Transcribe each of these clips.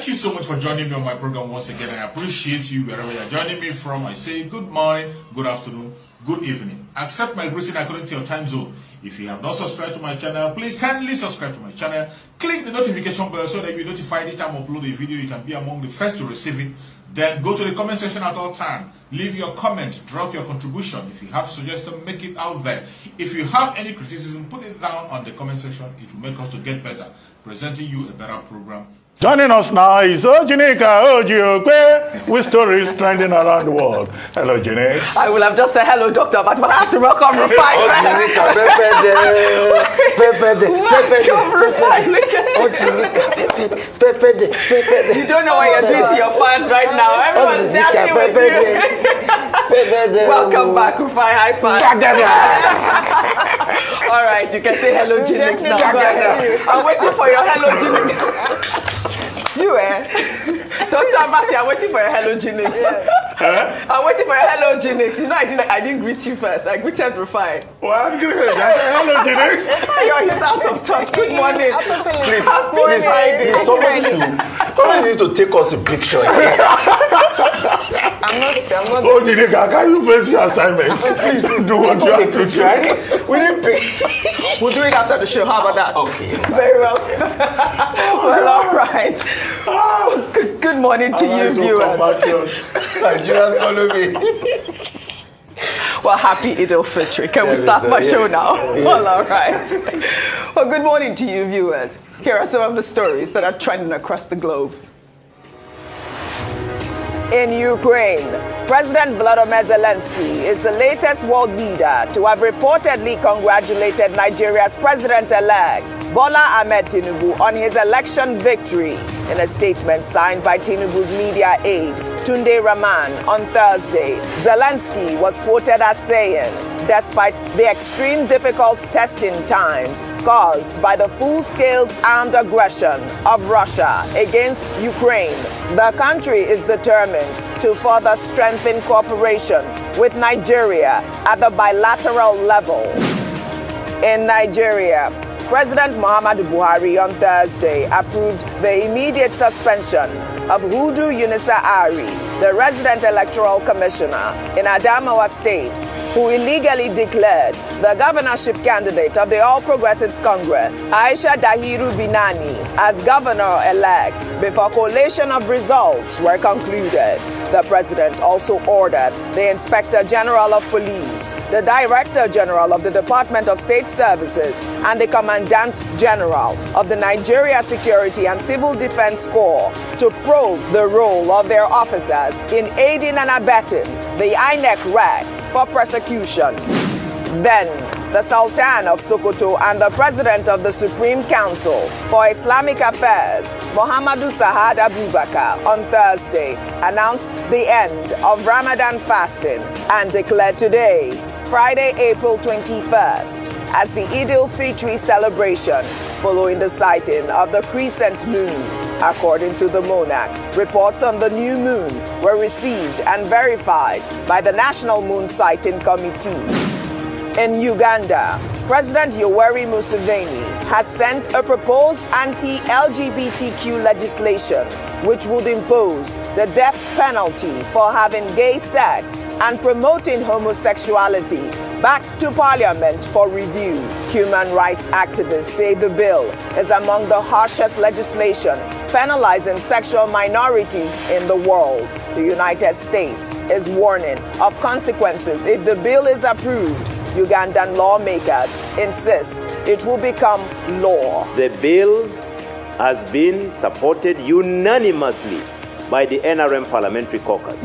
you so much for joining me on my program once again. I appreciate you wherever you're joining me from. I say good morning, good afternoon, good evening. Accept my greeting according to your time zone. If you have not subscribed to my channel, please kindly subscribe to my channel. Click the notification bell so that you'll be notified each time I upload a video. You can be among the first to receive it. Then go to the comment section at all time. Leave your comment, drop your contribution. If you have suggestions, make it out there. If you have any criticism, put it down on the comment section. It will make us to get better, presenting you a better program. Joining us now is Ojinika Ojiokwe with stories trending around the world. Hello, Jinex. I will have just said hello, Doctor, but I have to welcome Rufai. You don't know what you're doing to your fans right now. Everyone's dancing with you. Welcome back, Rufai. High five. All right, you can say hello, Jinex now. I'm waiting for your hello, Jinex. You Dr. Abati, I'm waiting for your hello, Jinex. I'm waiting for your hello, Jinex. You know, I didn't greet you first. I greeted Rufai. Well, I said hello, Jinex. He's out of touch. Good morning. Please, somebody needs to take us a picture. I'm not. Oh, Jinex, can you face your assignments? Please do what you have to do. We didn't pay. We'll do it after the show. How about that? Okay. Very well. Well, all right. Good morning to you, viewers. Nigerians follow me. Well, happy Eid al-Fitr. Can we start my show now? Yeah. Well, all right. Well, good morning to you, viewers. Here are some of the stories that are trending across the globe. In Ukraine, President Volodymyr Zelensky is the latest world leader to have reportedly congratulated Nigeria's president-elect, Bola Ahmed Tinubu, on his election victory. In a statement signed by Tinubu's media aide, Tunde Rahman, on Thursday, Zelensky was quoted as saying, despite the extreme difficult testing times caused by the full-scale armed aggression of Russia against Ukraine, the country is determined to further strengthen cooperation with Nigeria at the bilateral level. In Nigeria, President Muhammadu Buhari on Thursday approved the immediate suspension of Hudu Yunusa Ari, the resident electoral commissioner in Adamawa State, who illegally declared the governorship candidate of the All Progressives Congress, Aisha Dahiru Binani, as governor-elect before collation of results were concluded. The president also ordered the Inspector General of Police, the Director General of the Department of State Services, and the Commandant General of the Nigeria Security and Civil Defense Corps to probe the role of their officers in aiding and abetting the INEC REC for prosecution. Then, the Sultan of Sokoto and the President of the Supreme Council for Islamic Affairs, Muhammadu Sa'ad Abubakar, on Thursday announced the end of Ramadan fasting and declared today, Friday, April 21st, as the Eid al-Fitr celebration following the sighting of the crescent moon. According to the monarch, reports on the new moon were received and verified by the National Moon Sighting Committee. In Uganda, President Yoweri Museveni has sent a proposed anti-LGBTQ legislation which would impose the death penalty for having gay sex and promoting homosexuality back to Parliament for review. Human rights activists say the bill is among the harshest legislation penalizing sexual minorities in the world. The United States is warning of consequences if the bill is approved. Ugandan lawmakers insist it will become law. The bill has been supported unanimously by the NRM Parliamentary Caucus.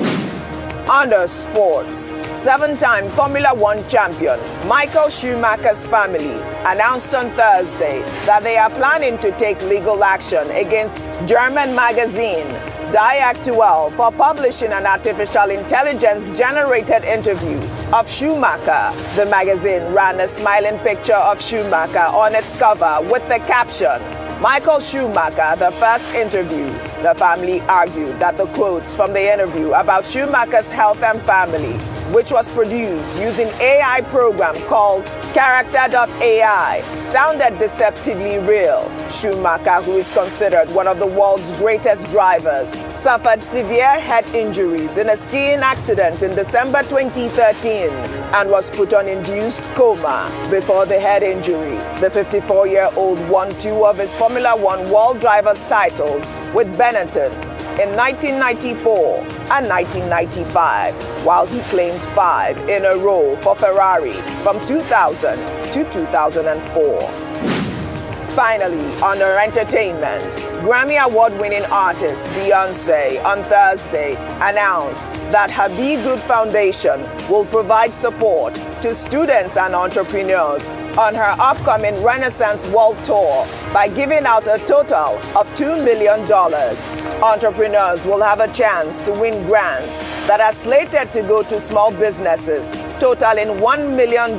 Under sports, 7-time Formula One champion Michael Schumacher's family announced on Thursday that they are planning to take legal action against German magazine Die Aktuell for publishing an artificial intelligence-generated interview of Schumacher. The magazine ran a smiling picture of Schumacher on its cover with the caption, Michael Schumacher, the first interview. The family argued that the quotes from the interview about Schumacher's health and family which was produced using AI program called Character.ai, sounded deceptively real. Schumacher, who is considered one of the world's greatest drivers, suffered severe head injuries in a skiing accident in December 2013 and was put on induced coma before the head injury. The 54-year-old won 2 of his Formula One World Drivers titles with Benetton in 1994 and 1995, while he claimed 5 in a row for Ferrari from 2000 to 2004. Finally, under entertainment, Grammy Award-winning artist Beyoncé on Thursday announced that her Be Good Foundation will provide support to students and entrepreneurs on her upcoming Renaissance World Tour by giving out a total of $2 million. Entrepreneurs will have a chance to win grants that are slated to go to small businesses, totaling $1 million,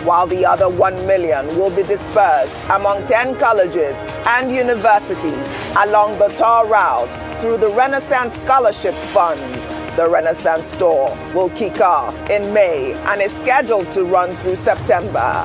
while the other $1 million will be dispersed among 10 colleges and universities along the tour route through the Renaissance Scholarship Fund. The Renaissance Tour will kick off in May and is scheduled to run through September.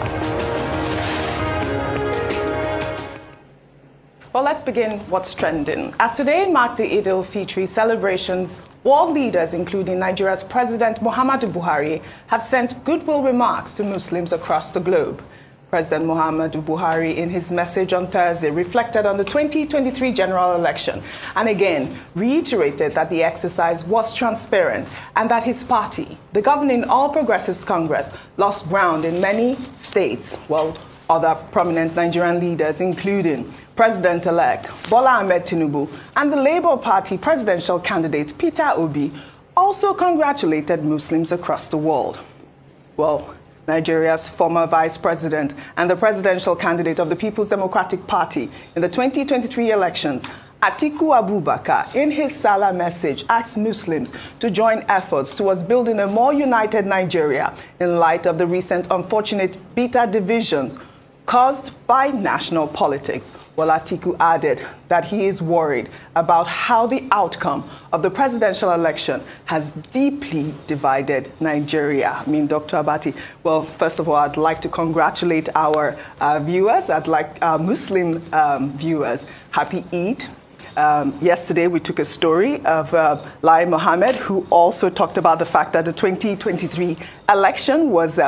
Well, let's begin what's trending. As today marks the Eid al-Fitr celebrations, world leaders, including Nigeria's President Muhammadu Buhari, have sent goodwill remarks to Muslims across the globe. President Muhammadu Buhari, in his message on Thursday, reflected on the 2023 general election and again reiterated that the exercise was transparent and that his party, the governing All Progressives Congress, lost ground in many states. Well, other prominent Nigerian leaders, including President-elect Bola Ahmed Tinubu and the Labour Party presidential candidate Peter Obi, also congratulated Muslims across the world. Well, Nigeria's former vice president and the presidential candidate of the People's Democratic Party in the 2023 elections, Atiku Abubakar, in his Salah message, asked Muslims to join efforts towards building a more united Nigeria in light of the recent unfortunate bitter divisions caused by national politics. Well, Atiku added that he is worried about how the outcome of the presidential election has deeply divided Nigeria. I mean, Dr. Abati, well, first of all, I'd like to congratulate our viewers. I'd like Muslim viewers. Happy Eid. Yesterday, we took a story of Lai Mohammed, who also talked about the fact that the 2023 election was,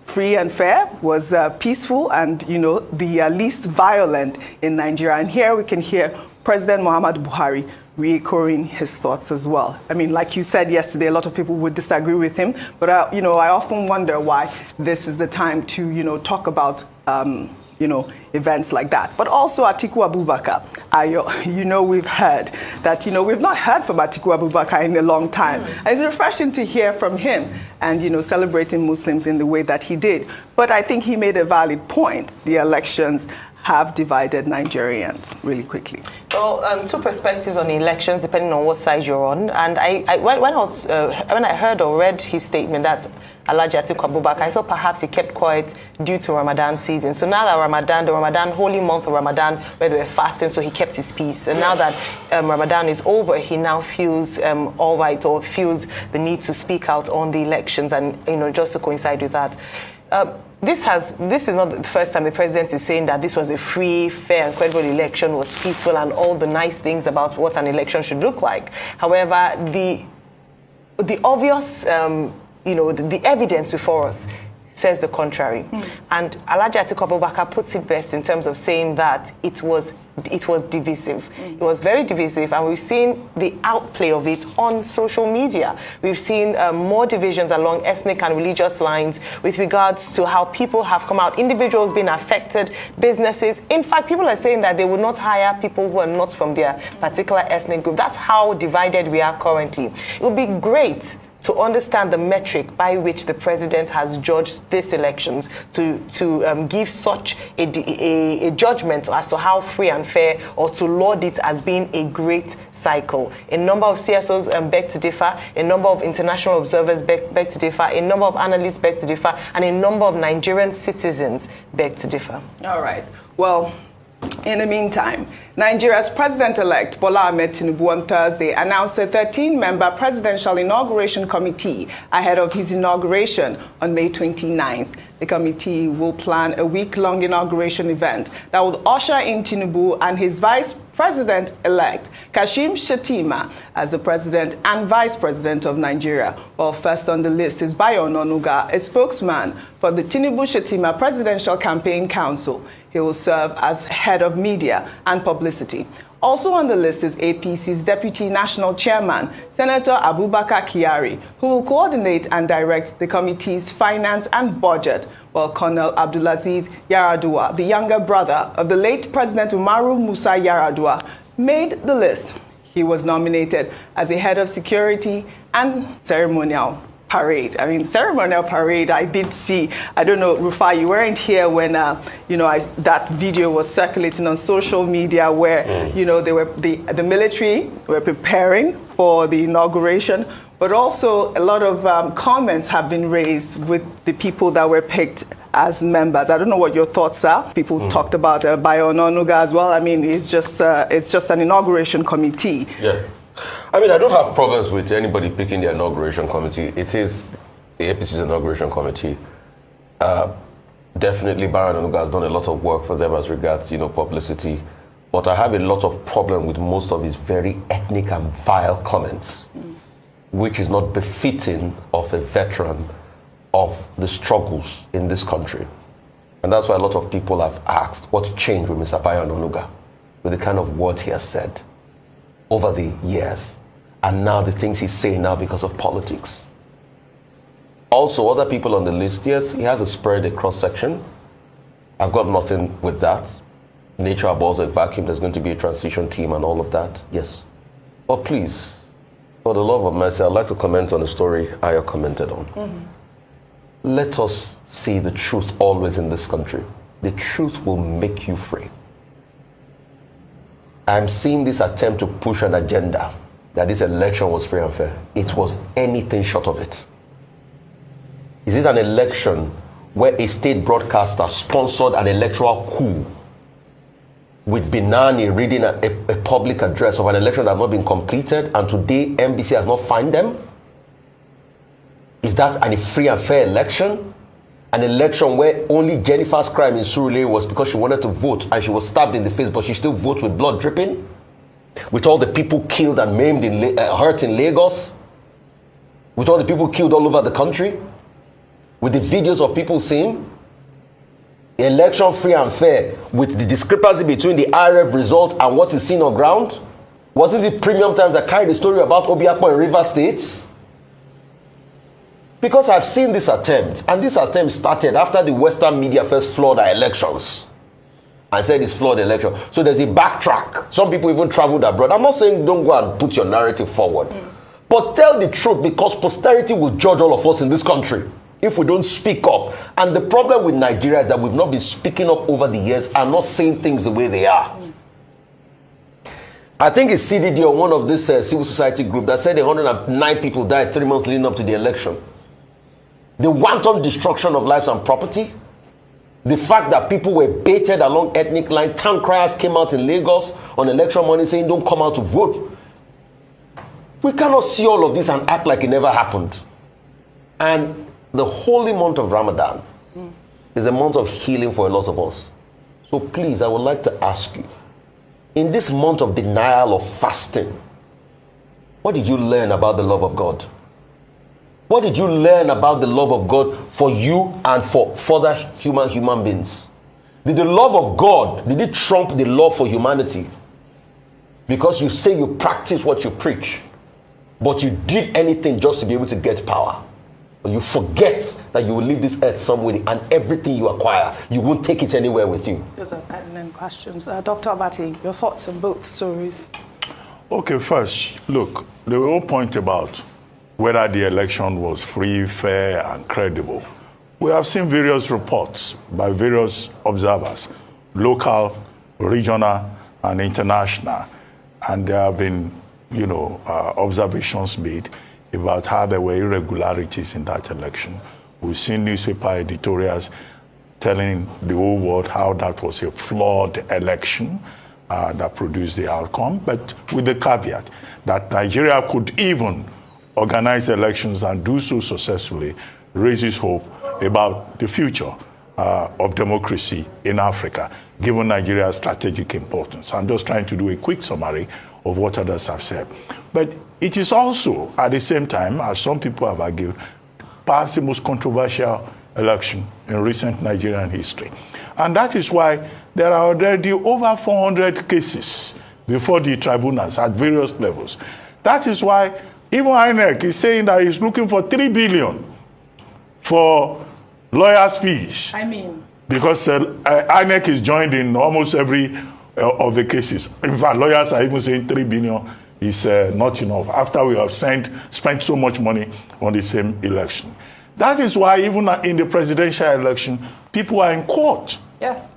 free and fair, was peaceful and, the least violent in Nigeria. And here we can hear President Muhammadu Buhari re-echoing his thoughts as well. I mean, like you said yesterday, a lot of people would disagree with him, but, I often wonder why this is the time to, talk about, events like that. But also Atiku Abubakar, we've heard that, we've not heard from Atiku Abubakar in a long time. And it's refreshing to hear from him and, celebrating Muslims in the way that he did. But I think he made a valid point. The elections have divided Nigerians really quickly. Well, 2 perspectives on the elections, depending on what side you're on. And when I heard or read his statement, that's Alhaji Atiku Abubakar, I thought perhaps he kept quiet due to Ramadan season. So now that the Ramadan, holy month of Ramadan, where they were fasting, so he kept his peace. And now that Ramadan is over, he now feels all right, or feels the need to speak out on the elections, and just to coincide with that. This is not the first time the president is saying that this was a free, fair, and credible election, was peaceful, and all the nice things about what an election should look like. However, the obvious, the evidence before us says the contrary. And Alhaji Atiku Abubakar puts it best in terms of saying that it was divisive. It was very divisive, and we've seen the outplay of it on social media. We've seen more divisions along ethnic and religious lines with regards to how people have come out, individuals being affected, businesses. In fact, people are saying that they will not hire people who are not from their particular ethnic group. That's how divided we are currently. It would be great to understand the metric by which the president has judged these elections, to give such a judgment as to how free and fair, or to laud it as being a great cycle. A number of CSOs beg to differ, a number of international observers beg to differ, a number of analysts beg to differ, and a number of Nigerian citizens beg to differ. All right. Well, in the meantime, Nigeria's president-elect Bola Ahmed Tinubu on Thursday announced a 13-member presidential inauguration committee ahead of his inauguration on May 29th. The committee will plan a week-long inauguration event that will usher in Tinubu and his vice president-elect Kashim Shettima as the president and vice president of Nigeria. Well, first on the list is Bayo Ononuga, a spokesman for the Tinubu-Shettima Presidential Campaign Council. He will serve as head of media and publicity. Also on the list is APC's Deputy National Chairman, Senator Abubakar Kyari, who will coordinate and direct the committee's finance and budget, while Colonel Abdulaziz Yaradua, the younger brother of the late President Umaru Musa Yaradua, made the list. He was nominated as a head of security and ceremonial parade. Ceremonial parade, I did see. I don't know, Rufai, you weren't here when, that video was circulating on social media where, the military were preparing for the inauguration, but also a lot of comments have been raised with the people that were picked as members. I don't know what your thoughts are. People talked about Bayo Ononuga as well. It's just an inauguration committee. Yeah. I don't have problems with anybody picking the inauguration committee. It is the APC's inauguration committee. Definitely, Bayo Ononuga has done a lot of work for them as regards, publicity. But I have a lot of problem with most of his very ethnic and vile comments, which is not befitting of a veteran of the struggles in this country. And that's why a lot of people have asked, what changed with Mr. Bayo Ononuga, with the kind of words he has said over the years, and now the things he's saying now because of politics. Also, other people on the list, yes, he has a spread across section. I've got nothing with that. Nature abhors a vacuum, there's going to be a transition team and all of that, yes. But please, for the love of mercy, I'd like to comment on the story Aya commented on. Let us see the truth always in this country. The truth will make you free. I'm seeing this attempt to push an agenda that this election was free and fair. It was anything short of it. Is this an election where a state broadcaster sponsored an electoral coup with Binani reading a public address of an election that has not been completed, and today MBC has not fined them? Is that a free and fair election? An election where only Jennifer's crime in Surulere was because she wanted to vote and she was stabbed in the face, but she still votes with blood dripping? With all the people killed and maimed, hurt in Lagos? With all the people killed all over the country? With the videos of people saying, election free and fair, with the discrepancy between the IRF result and what is seen on ground? Wasn't it Premium Times that carried the story about Obiakpo in River State? Because I've seen this attempt, and this attempt started after the Western media first flawed our elections and said it's flawed election. So there's a backtrack. Some people even traveled abroad. I'm not saying don't go and put your narrative forward, but tell the truth, because posterity will judge all of us in this country if we don't speak up. And the problem with Nigeria is that we've not been speaking up over the years and not saying things the way they are. I think it's CDD or one of this civil society group that said 109 people died 3 months leading up to the election. The wanton destruction of lives and property, the fact that people were baited along ethnic lines, town criers came out in Lagos on election morning saying don't come out to vote. We cannot see all of this and act like it never happened. And the holy month of Ramadan is a month of healing for a lot of us. So please, I would like to ask you, in this month of denial of fasting, what did you learn about the love of God? What did you learn about the love of God for you and for further human beings? Did the love of God, did it trump the love for humanity? Because you say you practice what you preach, but you did anything just to be able to get power. But you forget that you will leave this earth somewhere, and everything you acquire, you won't take it anywhere with you. Those are pertinent questions. Dr. Abati, your thoughts on both stories? Okay, first, look, the whole point about whether the election was free, fair, and credible. We have seen various reports by various observers, local, regional, and international, and there have been, observations made about how there were irregularities in that election. We've seen newspaper editorials telling the whole world how that was a flawed election, that produced the outcome, but with the caveat that Nigeria could even organize elections and do so successfully raises hope about the future of democracy in Africa, given Nigeria's strategic importance. I'm just trying to do a quick summary of what others have said. But it is also, at the same time, as some people have argued, perhaps the most controversial election in recent Nigerian history. And that is why there are already over 400 cases before the tribunals at various levels. That is why even INEC is saying that he's looking for 3 billion for lawyers' fees. I mean, because INEC is joined in almost every of the cases. In fact, lawyers are even saying 3 billion is not enough after we have spent so much money on the same election. That is why even in the presidential election, people are in court. yes.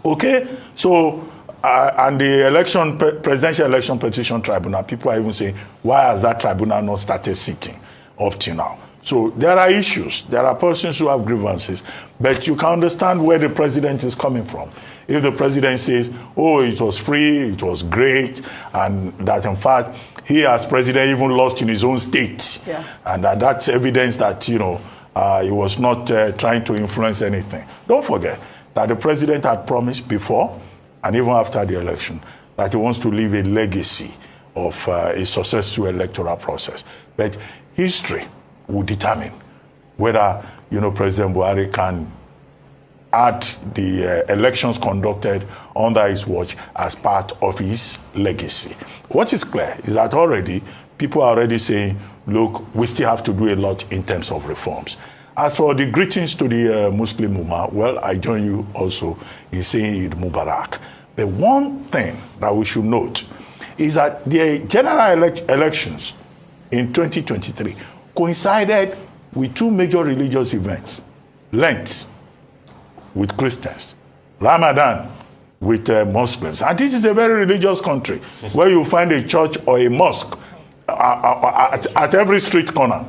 Okay? So, and the presidential election petition tribunal, people are even saying, why has that tribunal not started sitting up till now? So there are issues. There are persons who have grievances. But you can understand where the president is coming from. If the president says, oh, it was free, it was great, and that in fact, he as president even lost in his own state. Yeah. And that's evidence that, he was not trying to influence anything. Don't forget that the president had promised before and even after the election that he wants to leave a legacy of a successful electoral process. But history will determine whether, President Buhari can add the elections conducted under his watch as part of his legacy. What is clear is that already people are already saying, look, we still have to do a lot in terms of reforms. As for the greetings to the Muslim Ummah, well, I join you also in saying Eid Mubarak. The one thing that we should note is that the general elections in 2023 coincided with two major religious events: Lent with Christians, Ramadan with Muslims. And this is a very religious country where you find a church or a mosque at every street corner.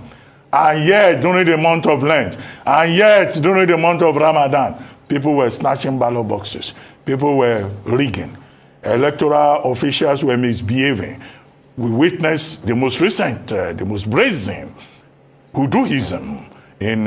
And yet, during the month of Lent, and yet, during the month of Ramadan, people were snatching ballot boxes. People were rigging. Electoral officials were misbehaving. We witnessed the most recent, the most brazen hoodooism in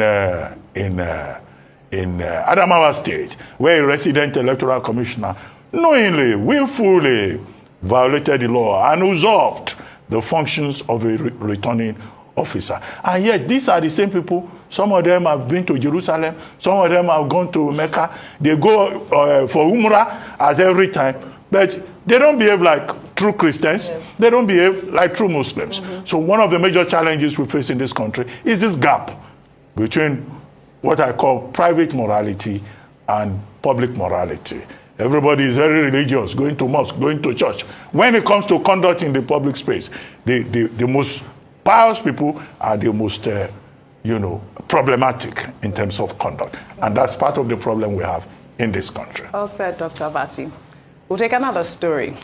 Adamawa State, where a resident electoral commissioner knowingly, willfully violated the law and usurped the functions of a returning officer. And yet, these are the same people. Some of them have been to Jerusalem. Some of them have gone to Mecca. They go for Umrah at every time. But they don't behave like true Christians. Yeah. They don't behave like true Muslims. Mm-hmm. So one of the major challenges we face in this country is this gap between what I call private morality and public morality. Everybody is very religious, going to mosque, going to church. When it comes to conduct in the public space, the most pious people are the most, problematic in terms of conduct. And that's part of the problem we have in this country. Well said, Dr. Abati. We'll take another story.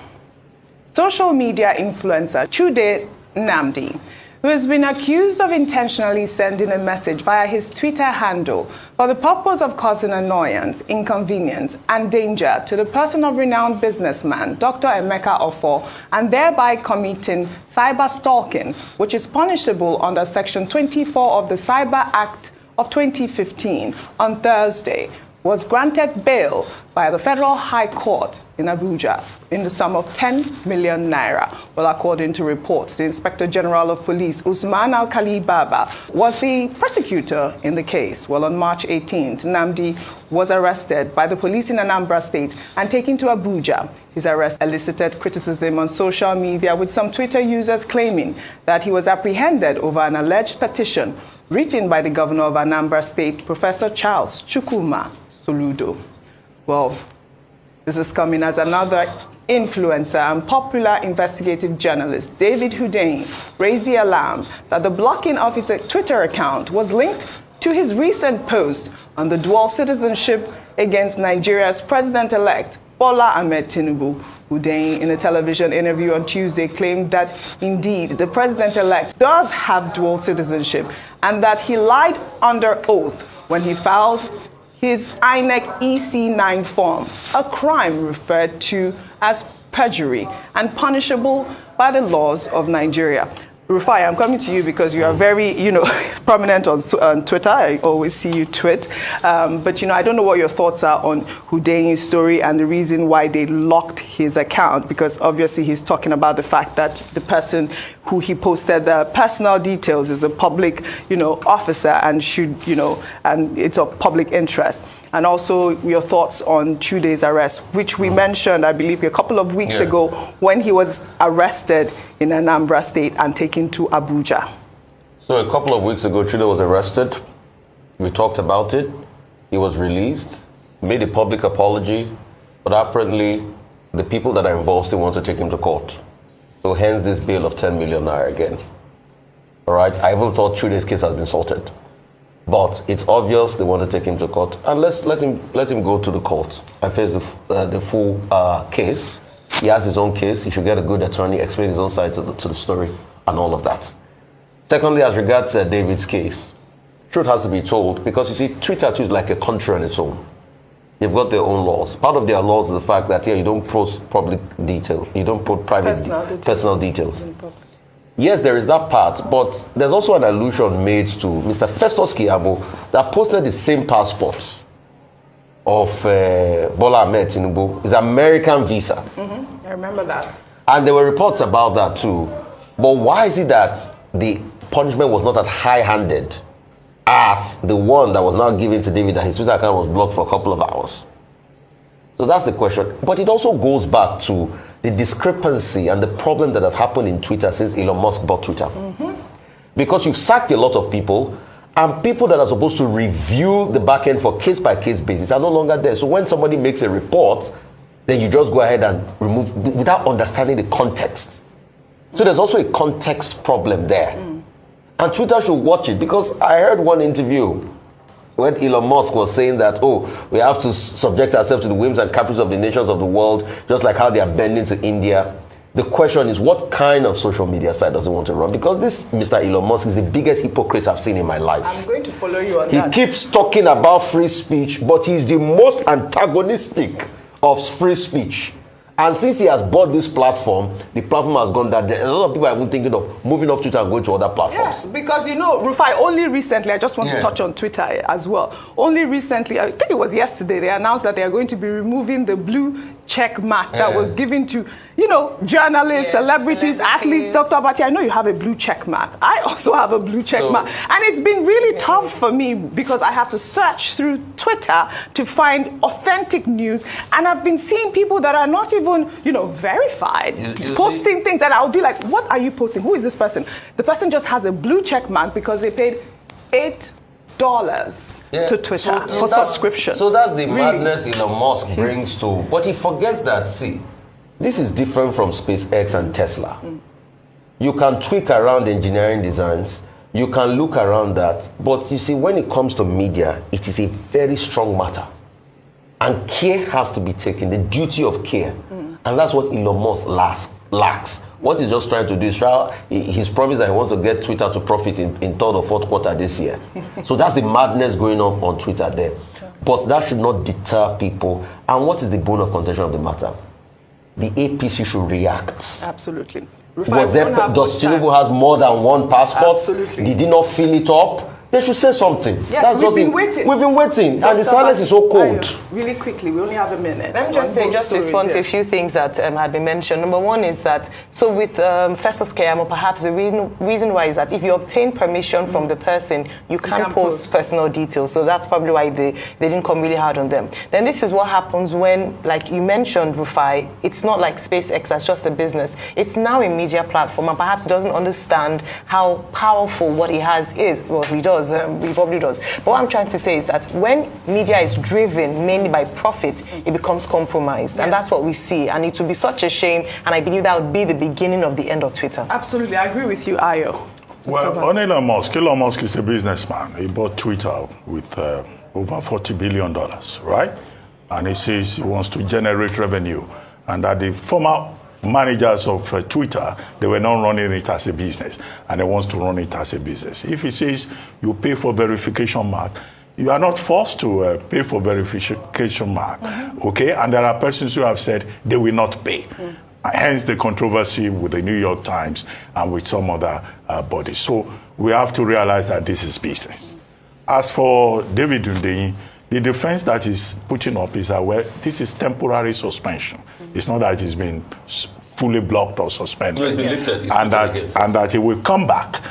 Social media influencer Chude Nnamdi, who has been accused of intentionally sending a message via his Twitter handle for the purpose of causing annoyance, inconvenience, and danger to the person of renowned businessman Dr. Emeka Offor, and thereby committing cyber stalking, which is punishable under Section 24 of the Cyber Act of 2015, on Thursday, was granted bail by the Federal High Court in Abuja in the sum of 10 million naira. Well, according to reports, the Inspector General of Police, Usman Alkali Baba, was the prosecutor in the case. Well, on March 18th, Nnamdi was arrested by the police in Anambra State and taken to Abuja. His arrest elicited criticism on social media, with some Twitter users claiming that he was apprehended over an alleged petition written by the governor of Anambra State, Professor Charles Chukwuma Soludo. Well, this is coming as another influencer and popular investigative journalist, David Hudain, raised the alarm that the blocking of his Twitter account was linked to his recent post on the dual citizenship against Nigeria's president-elect, Bola Ahmed Tinubu. Hudain, in a television interview on Tuesday, claimed that indeed the president-elect does have dual citizenship and that he lied under oath when he filed his INEC EC9 form, a crime referred to as perjury and punishable by the laws of Nigeria. Rufai, I'm coming to you because you are very, prominent on Twitter. I always see you tweet. But, I don't know what your thoughts are on Hudayin's story and the reason why they locked his account, because obviously he's talking about the fact that the person who he posted the personal details is a public, officer and should, and it's of public interest. And also your thoughts on Chude's arrest, which we mentioned, I believe, a couple of weeks ago when he was arrested in Anambra State and taken to Abuja. So a couple of weeks ago, Chude was arrested. We talked about it. He was released, made a public apology, but apparently the people that are involved still want to take him to court. So hence this bail of 10 million naira again. All right, I even thought Chude's case has been sorted. But it's obvious they want to take him to court, and let him go to the court and face the full case. He has his own case. He should get a good attorney, explain his own side to the story, and all of that. Secondly, as regards David's case, truth has to be told, because you see, Twitter too is like a country on its own. They've got their own laws. Part of their laws is the fact that you don't post public detail, you don't put private personal details. Yes, there is that part, but there's also an allusion made to Mr. Festus Keyamo that posted the same passport of Bola Ahmed Tinubu, his American visa. I remember that. And there were reports about that too. But why is it that the punishment was not as high-handed as the one that was now given to David, that his Twitter account was blocked for a couple of hours? So that's the question. But it also goes back to the discrepancy and the problem that have happened in Twitter since Elon Musk bought Twitter. Because you've sacked a lot of people, and people that are supposed to review the back end for case-by-case basis are no longer there. So when somebody makes a report, then you just go ahead and remove without understanding the context. So there's also a context problem there. And Twitter should watch it, because I heard one interview when Elon Musk was saying that, we have to subject ourselves to the whims and caprices of the nations of the world, just like how they are bending to India. The question is, what kind of social media site does he want to run? Because this Mr. Elon Musk is the biggest hypocrite I've seen in my life. I'm going to follow you on that. He keeps talking about free speech, but he's the most antagonistic of free speech. And since he has bought this platform, the platform has gone down. A lot of people are even thinking of moving off Twitter and going to other platforms. Yes, because Rufai, only recently, I just want to touch on Twitter as well. Only recently, I think it was yesterday, they announced that they are going to be removing the blue check mark that was given to, journalists, celebrities, athletes. Dr. Abati, I know you have a blue check mark. I also have a blue check mark. And it's been really tough for me because I have to search through Twitter to find authentic news. And I've been seeing people that are not even, verified, posting things. And I'll be like, what are you posting? Who is this person? The person just has a blue check mark because they paid $8 to Twitter for subscription. So that's the madness Elon Musk brings to. But he forgets that, this is different from SpaceX and Tesla. You can tweak around engineering designs. You can look around that. But you see, when it comes to media, it is a very strong matter. And care has to be taken, the duty of care. And that's what Elon Musk lacks. What he's just trying to do is he's promised that he wants to get Twitter to profit in third or fourth quarter this year. So that's the madness going on Twitter there. But that should not deter people. And what is the bone of contention of the matter? The APC should react. Absolutely. Does Tinubu has more than one passport? Absolutely. Did he not fill it up? They should say something. Yes, we've been waiting. We've been waiting, and the silence is so cold. Really quickly, we only have a minute. Let me just respond to a few things that had been mentioned. Number one is that, so with Festus Keyamo, perhaps the reason why is that if you obtain permission from the person, you can't post personal details. So that's probably why they didn't come really hard on them. Then this is what happens when, like you mentioned, Rufai, it's not like SpaceX as just a business. It's now a media platform, and perhaps doesn't understand how powerful what he has is. Well, he does. He probably does. But what I'm trying to say is that when media is driven mainly by profit, it becomes compromised. And that's what we see. And it would be such a shame. And I believe that would be the beginning of the end of Twitter. Absolutely. I agree with you, Ayo. Well, on Elon Musk is a businessman. He bought Twitter with over $40 billion, right? And he says he wants to generate revenue. And that the former managers of Twitter, they were not running it as a business, and they want to run it as a business. If he says you pay for verification mark, you are not forced to pay for verification mark, okay? And there are persons who have said they will not pay. hence the controversy with the New York Times and with some other bodies. So we have to realize that this is business. As for David Hundeyin, the defense that he's putting up is that, well, this is temporary suspension. It's not that it's been fully blocked or suspended. No, it's been lifted. And that he will come back,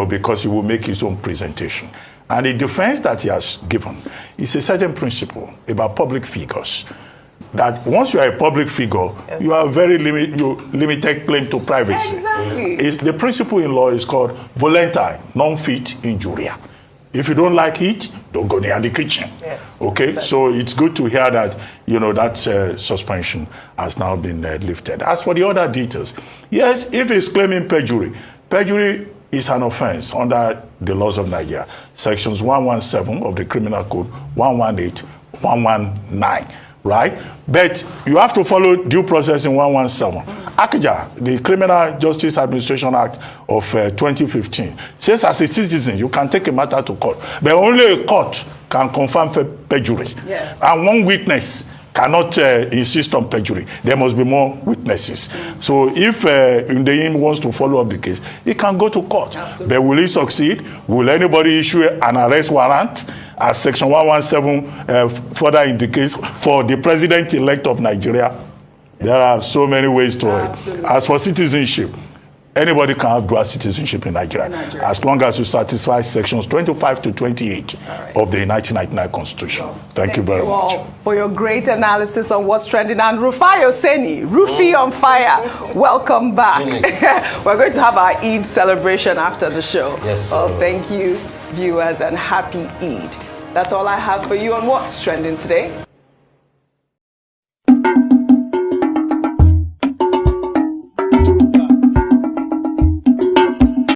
because he will make his own presentation. And the defense that he has given is a certain principle about public figures. That once you are a public figure, you have very limited claim to privacy. Exactly. The principle in law is called volenti non fit injuria. If you don't like it, don't go near the kitchen. Yes. Okay, exactly. So it's good to hear that that suspension has now been lifted. As for the other details, yes, if he's claiming perjury is an offense under the laws of Nigeria, sections 117 of the Criminal Code, 118, 119. Right? But you have to follow due process in 117. ACJA, the Criminal Justice Administration Act of 2015, says as a citizen, you can take a matter to court. But only a court can confirm perjury. Yes. And one witness cannot insist on perjury. There must be more witnesses. So if Hundeyin wants to follow up the case, he can go to court. Absolutely. But will he succeed? Will anybody issue an arrest warrant, as Section 117 further indicates, for the president-elect of Nigeria? There are so many ways to Absolutely. it. As for citizenship, anybody can have dual citizenship in Nigeria, as long as you satisfy sections 25 to 28 of the 1999 Constitution. Thank you very much. All for your great analysis on what's trending. And Rufai Oseni, Rufi on fire, welcome back. We're going to have our Eid celebration after the show. Yes, sir. Well, thank you, viewers, and happy Eid. That's all I have for you on what's trending today.